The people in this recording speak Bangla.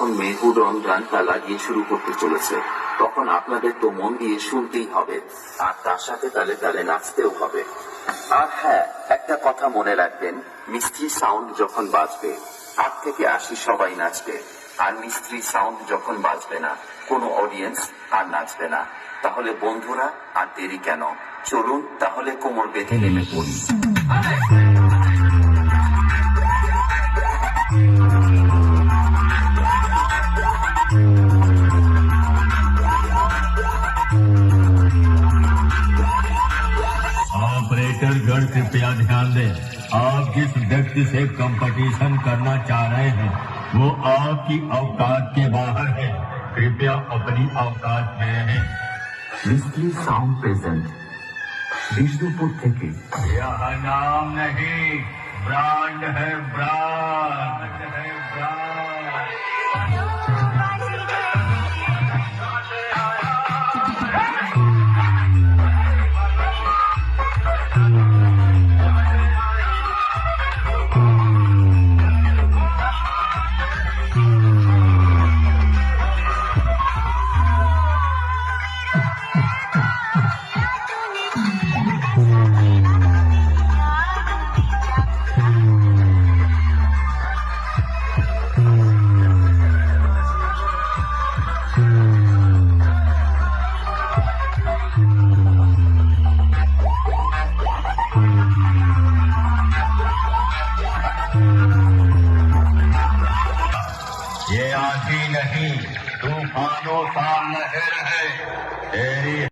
যখন মেহবুব রমজানটা লাগিয়ে শুরু করতে চলেছে, তখন আপনাদের তো মন দিয়ে শুনতেই হবে, আর তার সাথে তালে তালে নাচতেও হবে। আর হ্যাঁ, একটা কথা মনে রাখবেন, মিস্ত্রি সাউন্ড যখন বাজবে 8 থেকে 80 সবাই নাচবে, আর মিস্ত্রি সাউন্ড যখন বাজবে না, কোনো অডিয়েন্স আর নাচবে না। তাহলে বন্ধুরা, আর দেরি কেন, চলুন তাহলে কোমর বেঁধে নেমে পড়ি। ऑपरेटर गण कृपया ध्यान दें, आप जिस व्यक्ति से कंपटीशन करना चाह रहे हैं वो आपकी औकात के बाहर है। कृपया अपनी औकात में रहें। মিস্ত্রি সাউন্ড প্রেজেন্ট, বিষ্ণুপুর থেকে। यह नाम नहीं, ब्रांड है, ब्रांड है, ब्रांड। ये आंधी नहीं, तूफानों का लहर है। तेरी